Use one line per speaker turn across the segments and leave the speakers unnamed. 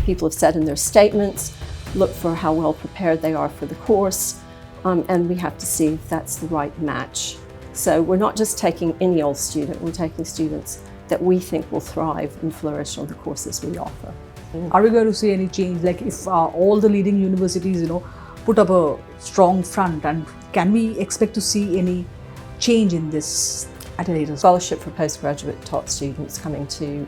people have said in their statements, look for how well prepared they are for the course, and we have to see if that's the right match. So we're not just taking any old student, we're taking students that we think will thrive and flourish on the courses we offer.
Are we going to see any change, like if all the leading universities, put up a strong front, and can we expect to see any change in this at a later stage?
Scholarship for postgraduate taught students coming to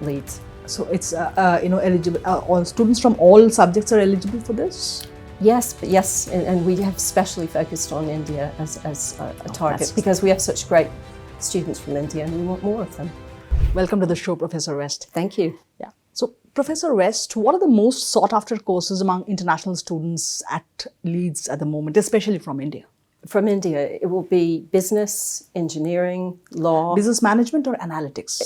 Leeds.
So it's eligible. All students from all subjects are eligible for this.
Yes, and we have specially focused on India as a target because we have such great students from India and we want more of them.
Welcome to the show, Professor West.
Thank you.
Yeah. So, Professor West, what are the most sought after courses among international students at Leeds at the moment, especially from India?
From India, it will be business, engineering, law.
Business management or analytics?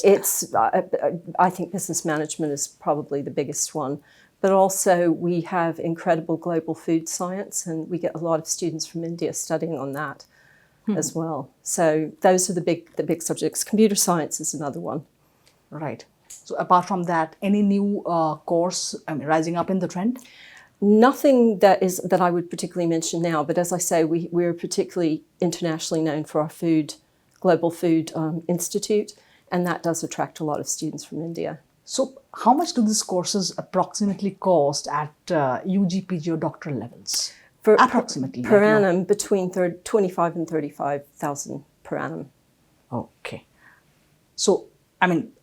I think business management is probably the biggest one. But also we have incredible global food science, and we get a lot of students from India studying on that as well. So those are the big subjects. Computer science is another one.
Right. So apart from that, any new course rising up in the trend?
Nothing that I would particularly mention now, but as I say, we're particularly internationally known for our Global Food Institute, and that does attract a lot of students from India.
So how much do these courses approximately cost at UG, PG or doctoral levels? Approximately.
Per annum, between 25 and 35,000 per annum.
Okay. So,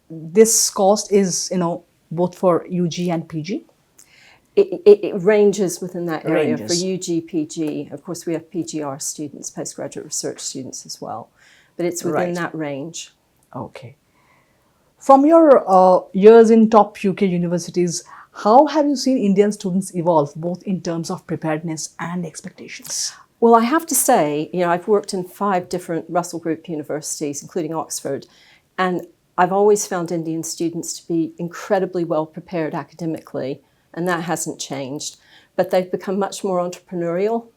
this cost is, both for UG and PG?
It ranges within that area. For UG, PG, of course we have PGR students, postgraduate research students as well, but it's within that range.
Okay. From your years in top UK universities, how have you seen Indian students evolve, both in terms of preparedness and expectations?
Well, I have to say, I've worked in 5 different Russell Group universities, including Oxford, and I've always found Indian students to be incredibly well prepared academically, and that hasn't changed. But they've become much more entrepreneurial,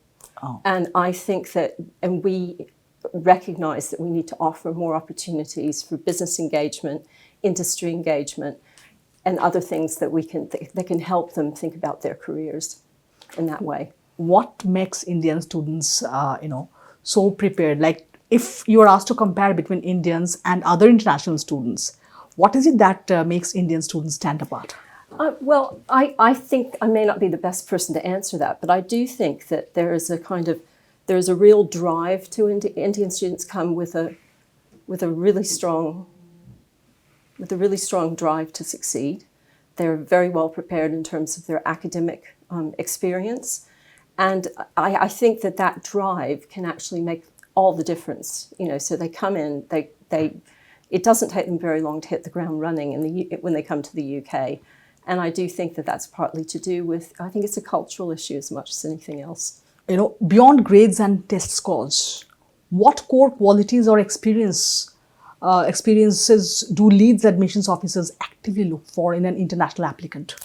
and I think that, and we recognise that we need to offer more opportunities for business engagement, industry engagement, and other things that can help them think about their careers in that way.
What makes Indian students, so prepared? Like, if you are asked to compare between Indians and other international students, what is it that makes Indian students stand apart?
Well, I think I may not be the best person to answer that, but I do think that there is a real drive to Indian students come with a really strong drive to succeed. They're very well prepared in terms of their academic experience. And I think that drive can actually make all the difference. So they come in, it doesn't take them very long to hit the ground running when they come to the UK. And I do think that that's partly to do with, I think it's a cultural issue as much as anything else.
Beyond grades and test scores, what core qualities or experiences do Leeds admissions officers actively look for in an international applicant?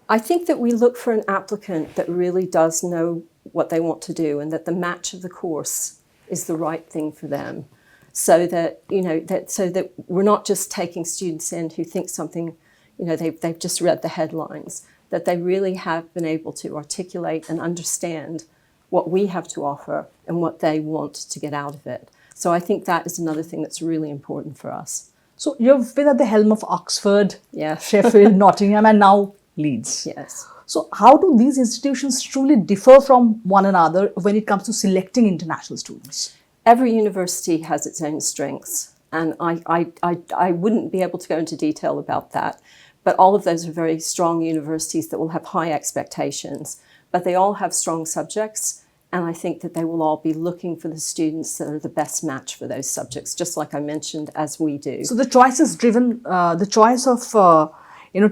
I think that we look for an applicant that really does know what they want to do and that the match of the course is the right thing for them. So that, that we're not just taking students in who think something, they've just read the headlines, that they really have been able to articulate and understand what we have to offer and what they want to get out of it. So I think that is another thing that's really important for us.
So you've been at the helm of Oxford,
yes.
Sheffield, Nottingham, and now Leeds.
Yes.
So how do these institutions truly differ from one another when it comes to selecting international students?
Every university has its own strengths, and I wouldn't be able to go into detail about that, but all of those are very strong universities that will have high expectations, but they all have strong subjects. And I think that they will all be looking for the students that are the best match for those subjects, just like I mentioned, as we do.
So the choice is driven, the choice of,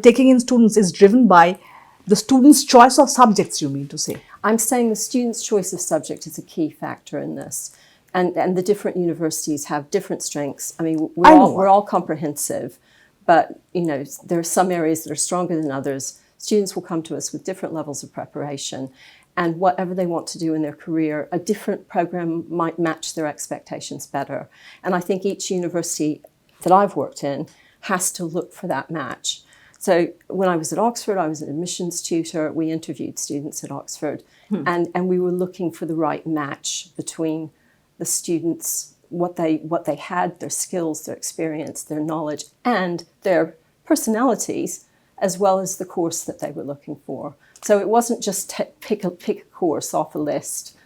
taking in students is driven by the student's choice of subjects, you mean to say?
I'm saying the student's choice of subject is a key factor in this. And the different universities have different strengths. I mean, we're all comprehensive, but, there are some areas that are stronger than others. Students will come to us with different levels of preparation. And whatever they want to do in their career, a different program might match their expectations better. And I think each university that I've worked in has to look for that match. So when I was at Oxford, I was an admissions tutor. We interviewed students at Oxford, and we were looking for the right match between the students, what they had, their skills, their experience, their knowledge, and their personalities, as well as the course that they were looking for. So it wasn't just pick a course off a list.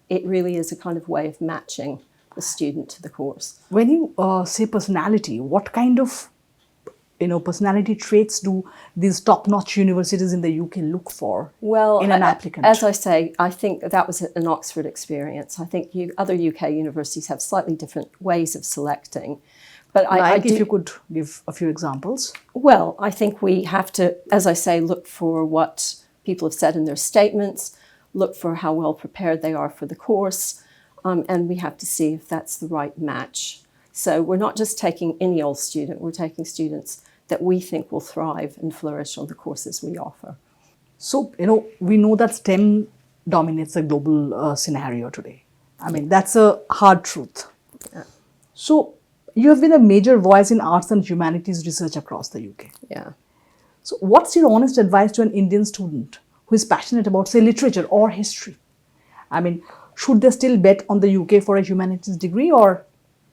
It really is a kind of way of matching the student to the course.
When you say personality, what kind of personality traits do these top-notch universities in the UK look for in an applicant?
As I say, I think that was an Oxford experience. I think other UK universities have slightly different ways of selecting. But
if you could give a few examples.
Well, I think we have to, as I say, look for what people have said in their statements, look for how well prepared they are for the course, and we have to see if that's the right match. So we're not just taking any old student, we're taking students that we think will thrive and flourish on the courses we offer.
So, we know that STEM dominates the global scenario today. I mean, that's a hard truth.
Yeah.
So, you have been a major voice in arts and humanities research across the UK.
Yeah.
So, what's your honest advice to an Indian student who is passionate about, say, literature or history? I mean, should they still bet on the UK for a humanities degree, or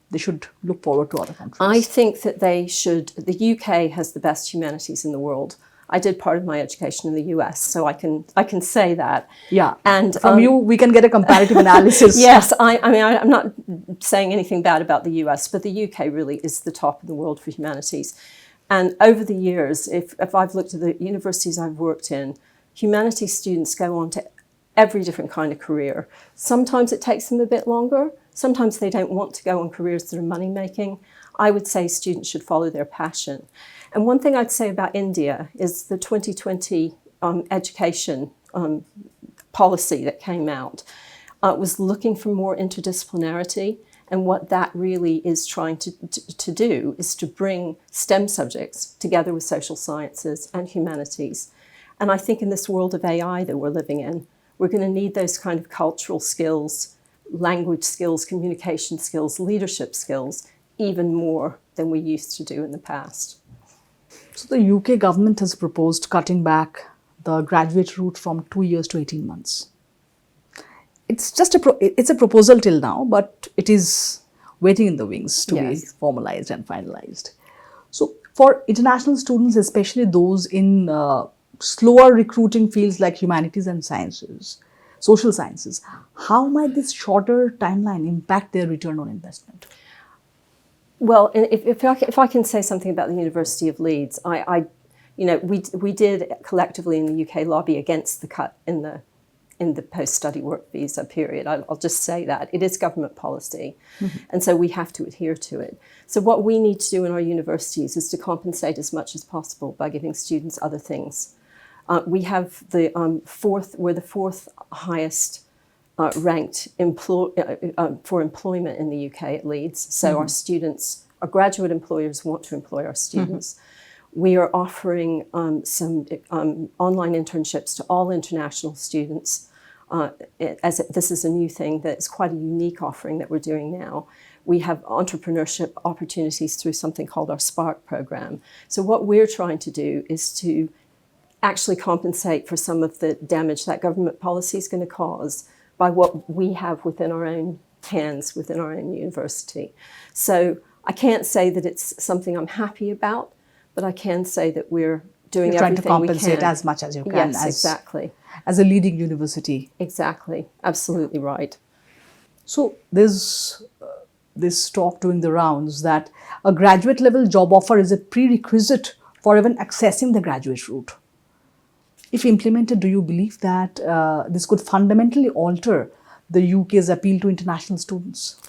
they should look forward to other countries?
I think that they should. The UK has the best humanities in the world. I did part of my education in the US, so I can say that.
Yeah,
and
from you we can get a comparative analysis.
Yes, I'm not saying anything bad about the US, but the UK really is the top in the world for humanities. And over the years, if I've looked at the universities I've worked in, humanities students go on to every different kind of career. Sometimes it takes them a bit longer. Sometimes they don't want to go on careers that are money-making. I would say students should follow their passion. And one thing I'd say about India is the 2020 education policy that came out was looking for more interdisciplinarity. And what that really is trying to do is to bring STEM subjects together with social sciences and humanities. And I think in this world of AI that we're living in, we're going to need those kind of cultural skills, language skills, communication skills, leadership skills, even more than we used to do in the past.
So the UK government has proposed cutting back the graduate route from 2 years to 18 months. It's just it's a proposal till now, but it is waiting in the wings to be formalized and finalized. So for international students, especially those in slower recruiting fields like humanities and sciences, social sciences, how might this shorter timeline impact their return on investment?
Well, if I can say something about the University of Leeds, we did collectively in the UK lobby against the cut in the post-study work visa period. I'll just say that. It is government policy, and so we have to adhere to it. So what we need to do in our universities is to compensate as much as possible by giving students other things. We have we're the fourth highest ranked for employment in the UK at Leeds. So our graduate employers want to employ our students. We are offering some online internships to all international students. This is a new thing that's quite a unique offering that we're doing now. We have entrepreneurship opportunities through something called our Spark program. So what we're trying to do is to actually compensate for some of the damage that government policy is going to cause by what we have within our own hands, within our own university. So I can't say that it's something I'm happy about, but I can say that we're doing everything we can.
Trying to compensate as much as you can.
Yes, exactly.
As a leading university.
Exactly. Absolutely right.
So there's this talk doing the rounds that a graduate level job offer is a prerequisite for even accessing the graduate route. If implemented, do you believe that this could fundamentally alter the UK's appeal to international students?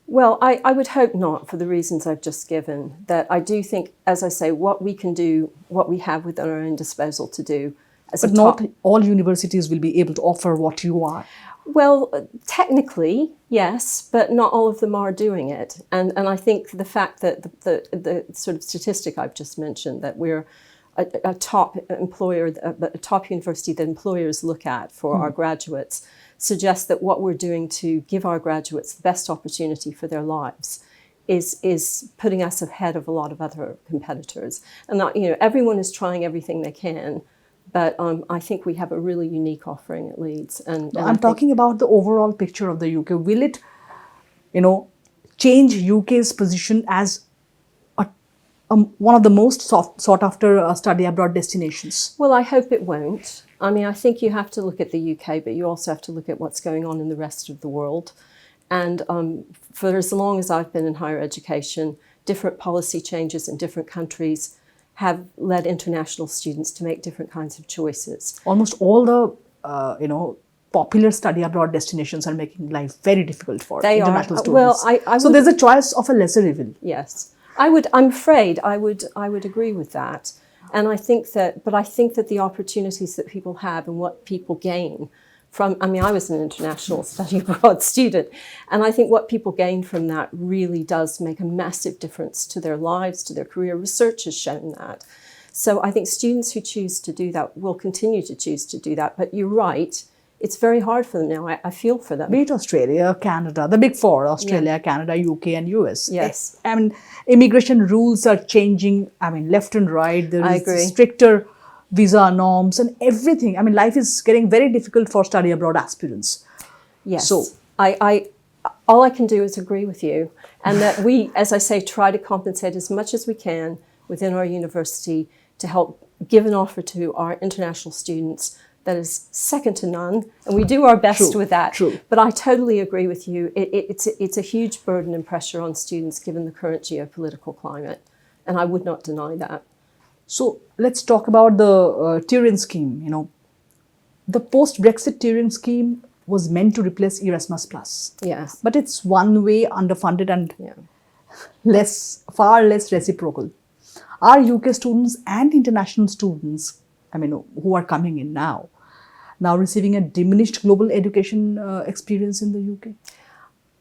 Well, I would hope not, for the reasons I've just given. That I do think, as I say, what we can do, what we have within our own disposal to do.
But not all universities will be able to offer what you are.
Well, technically, yes, but not all of them are doing it. And I think the fact that the sort of statistic I've just mentioned, that we're a top employer, a top university that employers look at for our graduates, suggests that what we're doing to give our graduates the best opportunity for their lives is putting us ahead of a lot of other competitors. And everyone is trying everything they can, but I think we have a really unique offering at Leeds. And
I'm talking about the overall picture of the UK. Will it, change UK's position as one of the most sought after study abroad destinations?
Well, I hope it won't. I mean, I think you have to look at the UK, but you also have to look at what's going on in the rest of the world. And for as long as I've been in higher education, different policy changes in different countries have led international students to make different kinds of choices.
Almost all the, popular study abroad destinations are making life very difficult for international students.
Well,
so there's a choice of a lesser evil.
Yes. I'm afraid I would agree with that. And I think that the opportunities that people have and what people gain from, I was an international study abroad student, and I think what people gain from that really does make a massive difference to their lives, to their career. Research has shown that. So I think students who choose to do that will continue to choose to do that. But you're right, it's very hard for them now. I feel for them.
Be it Australia, Canada, the big four, Australia, Canada, UK and US.
Yes.
I mean, immigration rules are changing, left and right. There is
agree.
Stricter visa norms and everything. Life is getting very difficult for study abroad aspirants.
Yes.
So
all I can do is agree with you. And that we, as I say, try to compensate as much as we can within our university to help give an offer to our international students that is second to none, and we do our best with that.
True.
But I totally agree with you. It's a huge burden and pressure on students given the current geopolitical climate, and I would not deny that.
So let's talk about the Turing scheme. The post-Brexit Turing scheme was meant to replace Erasmus+.
Yes.
But it's one way, underfunded and
Yeah.
far less reciprocal. Are UK students and international students, who are coming in now receiving a diminished global education experience in the UK?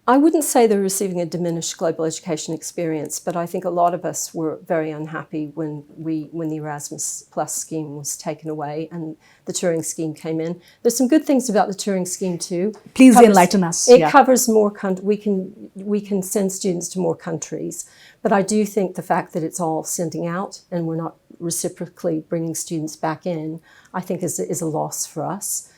I wouldn't say they're receiving a diminished global education experience, but I think a lot of us were very unhappy when the Erasmus Plus scheme was taken away and the Turing scheme came in. There's some good things about the Turing scheme too.
Please enlighten us.
It covers more we can send students to more countries, but I do think the fact that it's all sending out and we're not reciprocally bringing students back in, I think is a loss for us.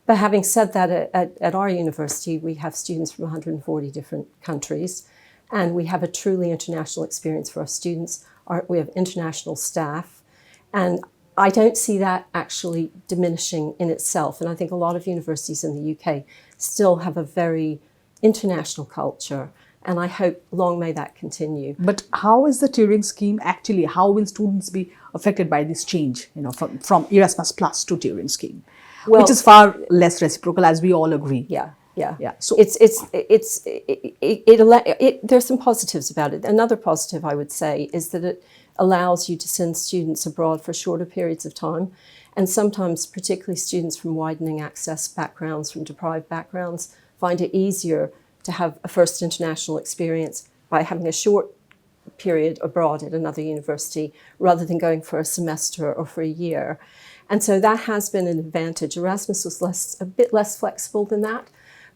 But having said that, at our university, we have students from 140 different countries, and we have a truly international experience for our students. We have international staff, and I don't see that actually diminishing in itself. And I think a lot of universities in the UK still have a very international culture, and I hope long may that continue.
But how is the Turing scheme actually, how will students be affected by this change, from Erasmus Plus to Turing scheme?
Well,
which is far less reciprocal, as we all agree.
Yeah.
So
there's some positives about it. Another positive I would say is that it allows you to send students abroad for shorter periods of time, and sometimes, particularly students from widening access backgrounds, from deprived backgrounds, find it easier to have a first international experience by having a short period abroad at another university rather than going for a semester or for a year. And so that has been an advantage. Erasmus was a bit less flexible than that.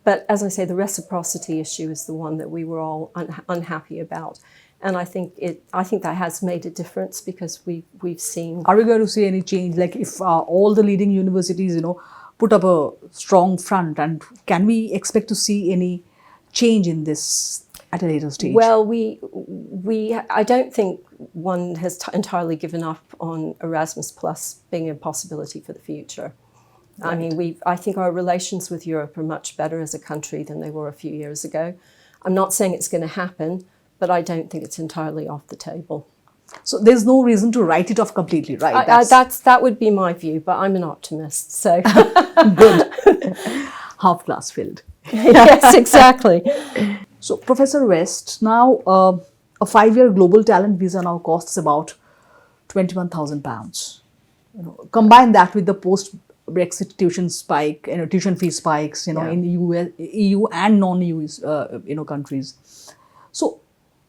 But as I say, the reciprocity issue is the one that we were all unhappy about. And I think that has made a difference because we've seen...
Are we going to see any change? Like if all the leading universities, put up a strong front, and can we expect to see any change in this at a later stage?
Well, I don't think one has entirely given up on Erasmus Plus being a possibility for the future. Right. I think our relations with Europe are much better as a country than they were a few years ago. I'm not saying it's going to happen, but I don't think it's entirely off the table.
So there's no reason to write it off completely, right?
That would be my view, but I'm an optimist, so...
Good. Half glass filled.
Yes, exactly.
So, Professor West, now a 5-year global talent visa now costs about £21,000. Combine that with the post-Brexit tuition spike, tuition fee spikes, in the EU and non-EU, countries. So,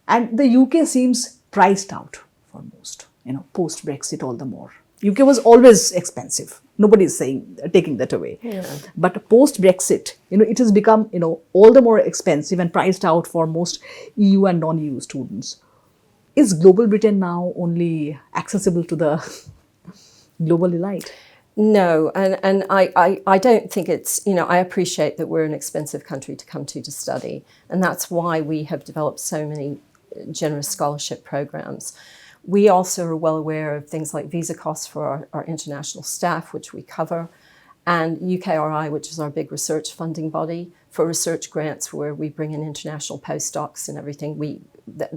and the UK seems priced out for most, post-Brexit all the more. UK was always expensive. Nobody is saying taking that away.
Yeah.
But post Brexit, it has become all the more expensive and priced out for most EU and non-EU students. Is Global Britain now only accessible to the global elite?
No, and I don't think it's, I appreciate that we're an expensive country to come to study, and that's why we have developed so many generous scholarship programs. We also are well aware of things like visa costs for our international staff, which we cover, and UKRI, which is our big research funding body, for research grants where we bring in international postdocs and everything.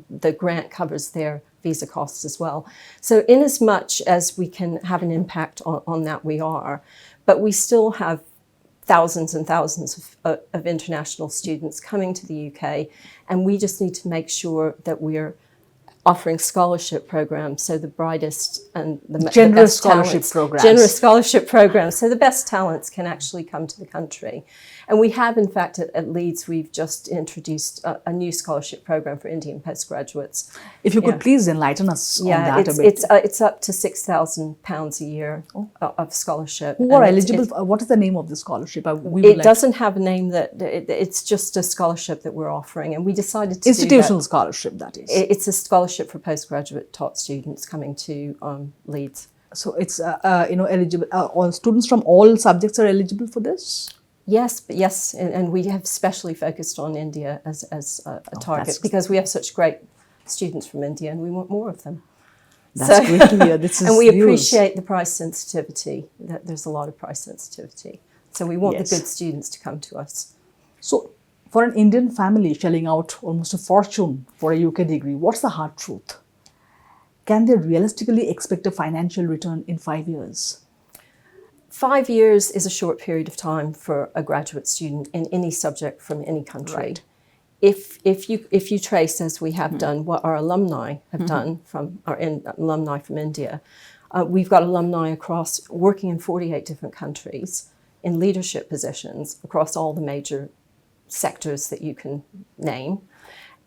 The grant covers their visa costs as well. So in as much as we can have an impact on that, we are, but we still have thousands and thousands of international students coming to the UK, and we just need to make sure that we're offering scholarship programs, so the brightest and the
generous
best
scholarship
talents,
programs.
Generous scholarship programs, so the best talents can actually come to the country. And we have, in fact, at Leeds, we've just introduced a new scholarship program for Indian postgraduates.
If you could please enlighten us on that a bit.
It's up to £6,000 a year of scholarship.
Who are eligible? What is the name of the scholarship?
It doesn't have a name. It's just a scholarship that we're offering, and we decided to
institutional scholarship, that is.
It's a scholarship for postgraduate taught students coming to Leeds.
So it's eligible. All students from all subjects are eligible for this.
Yes, and we have specially focused on India as a target because we have such great students from India, and we want more of them.
That's great to hear. This is
and we appreciate the price sensitivity. That there's a lot of price sensitivity, so we want the good students to come to us.
So, for an Indian family shelling out almost a fortune for a UK degree, what's the hard truth? Can they realistically expect a financial return in 5 years?
5 years is a short period of time for a graduate student in any subject from any country.
Right.
If you trace, as we have done, what our alumni have done from our alumni from India, we've got alumni working in 48 different countries in leadership positions across all the major sectors that you can name,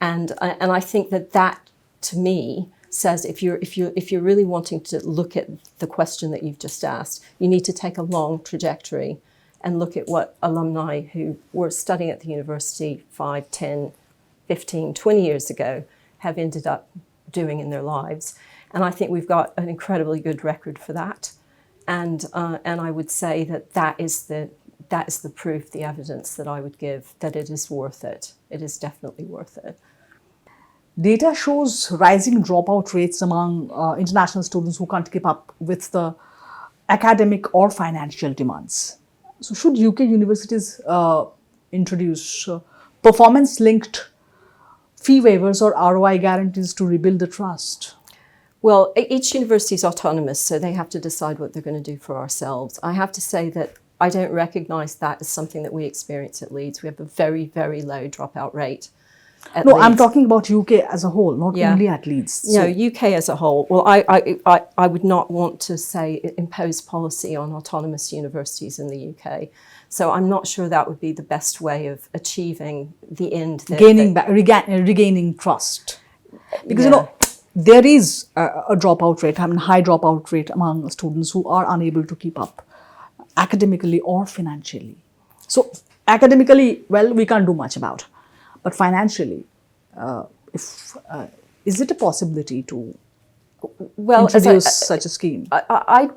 and I think that to me says if you're really wanting to look at the question that you've just asked, you need to take a long trajectory and look at what alumni who were studying at the university 5, 10, 15, 20 years ago have ended up doing in their lives. And I think we've got an incredibly good record for that. And I would say that is the proof, the evidence that I would give that it is worth it. It is definitely worth it.
Data shows rising dropout rates among international students who can't keep up with the academic or financial demands. So should UK universities introduce performance-linked fee waivers or ROI guarantees to rebuild the trust?
Well, each university is autonomous, so they have to decide what they're going to do for ourselves. I have to say that I don't recognise that as something that we experience at Leeds. We have a very, very low dropout rate.
No, Leeds. I'm talking about UK as a whole, not only at Leeds.
So. No, UK as a whole. Well, I would not want to say impose policy on autonomous universities in the UK. So I'm not sure that would be the best way of achieving the end.
Regaining trust. Because, there is a dropout rate, high dropout rate among students who are unable to keep up academically or financially. So academically, well, we can't do much about. But financially, is it a possibility to introduce such a scheme?
I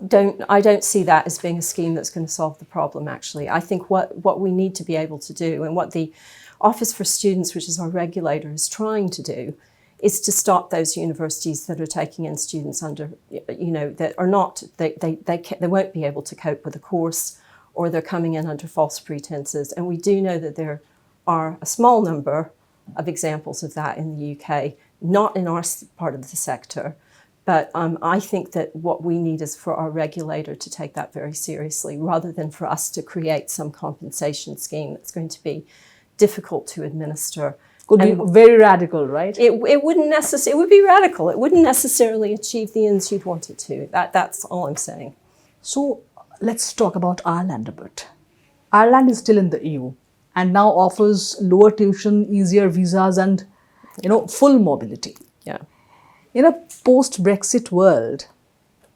don't see that as being a scheme that's going to solve the problem, actually. I think what we need to be able to do, and what the Office for Students, which is our regulator, is trying to do, is to stop those universities that are taking in students under, that are not, they won't be able to cope with the course, or they're coming in under false pretenses. And we do know that there are a small number of examples of that in the UK, not in our part of the sector. But I think that what we need is for our regulator to take that very seriously, rather than for us to create some compensation scheme that's going to be difficult to administer.
Could be very radical, right?
It wouldn't necessarily. It would be radical. It wouldn't necessarily achieve the ends you'd want it to. That's all I'm saying.
So let's talk about Ireland a bit. Ireland is still in the EU and now offers lower tuition, easier visas, and full mobility.
Yeah.
In a post-Brexit world,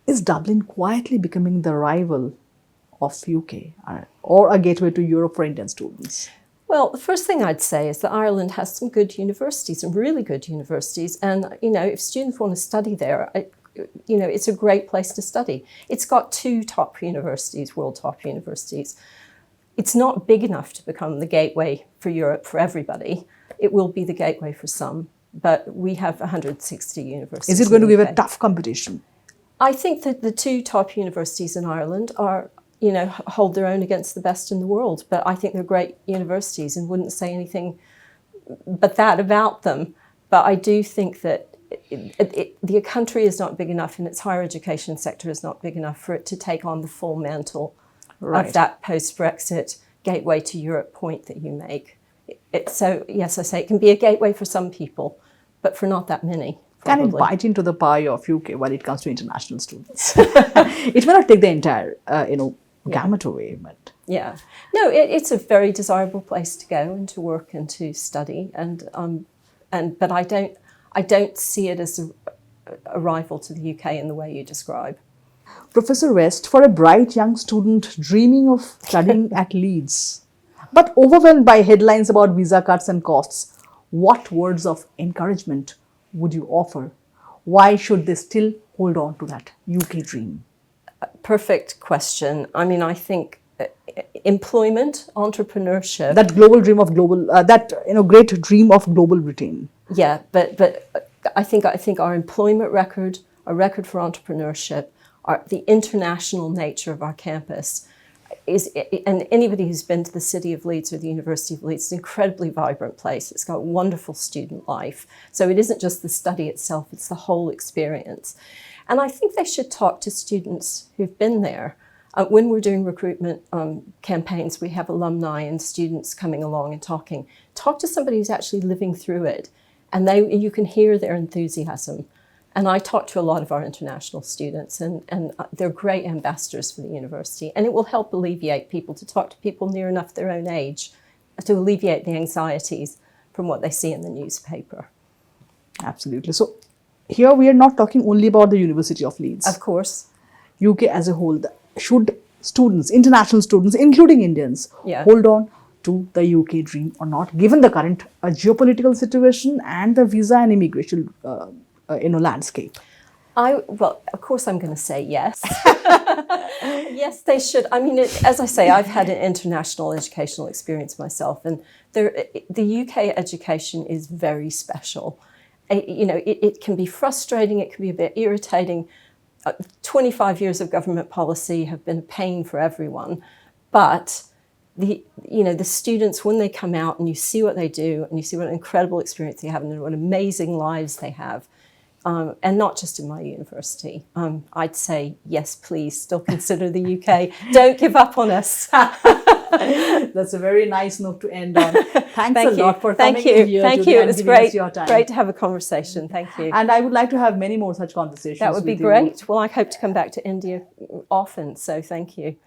is Dublin quietly becoming the rival of UK or a gateway to Europe for Indian students?
Well, the first thing I'd say is that Ireland has some good universities, some really good universities. And, if students want to study there, it's a great place to study. It's got 2 top universities, world top universities. It's not big enough to become the gateway for Europe for everybody. It will be the gateway for some, but we have 160 universities.
Is it going to give a tough competition?
I think that the 2 top universities in Ireland are, hold their own against the best in the world. But I think they're great universities and wouldn't say anything but that about them. But I do think that the country is not big enough and its higher education sector is not big enough for it to take on the full mantle of that post-Brexit gateway to Europe point that you make. So, yes, I say it can be a gateway for some people, but for not that many. Probably.
Can it bite into the pie of UK when it comes to international students? It may not take the entire, gamut away, but...
Yeah. No, it's a very desirable place to go and to work and to study. But I don't see it as a rival to the UK in the way you describe.
Professor West, for a bright young student dreaming of studying at Leeds, but overwhelmed by headlines about visa cuts and costs, what words of encouragement would you offer? Why should they still hold on to that UK dream?
Perfect question. I mean, I think employment, entrepreneurship.
That global dream of great dream of global Britain.
Yeah, but I think our employment record, our record for entrepreneurship, the international nature of our campus and anybody who's been to the City of Leeds or the University of Leeds, it's an incredibly vibrant place. It's got wonderful student life. So it isn't just the study itself, it's the whole experience. And I think they should talk to students who've been there. When we're doing recruitment campaigns, we have alumni and students coming along and talking. Talk to somebody who's actually living through it, and you can hear their enthusiasm. And I talk to a lot of our international students, and they're great ambassadors for the university. And it will help alleviate people, to talk to people near enough their own age, to alleviate the anxieties from what they see in the newspaper.
Absolutely. So here we are not talking only about the University of Leeds.
Of course.
UK as a whole. Should students, international students, including Indians,
Yeah.
hold on to the UK dream or not, given the current geopolitical situation and the visa and immigration landscape?
Well, of course I'm going to say yes. Yes, they should. I mean, as I say, I've had an international educational experience myself, and the UK education is very special. It can be frustrating, it can be a bit irritating. 25 years of government policy have been a pain for everyone, but the students, when they come out and you see what they do and you see what an incredible experience they have and what amazing lives they have, and not just in my university, I'd say, yes, please, still consider the UK. Don't give up on us.
That's a very nice note to end on. Thanks a lot for coming in here.
Thank you. It was great. Great to have a conversation. Thank you.
And I would like to have many more such conversations.
That would be great. Well, I hope to come back to India often, so thank you.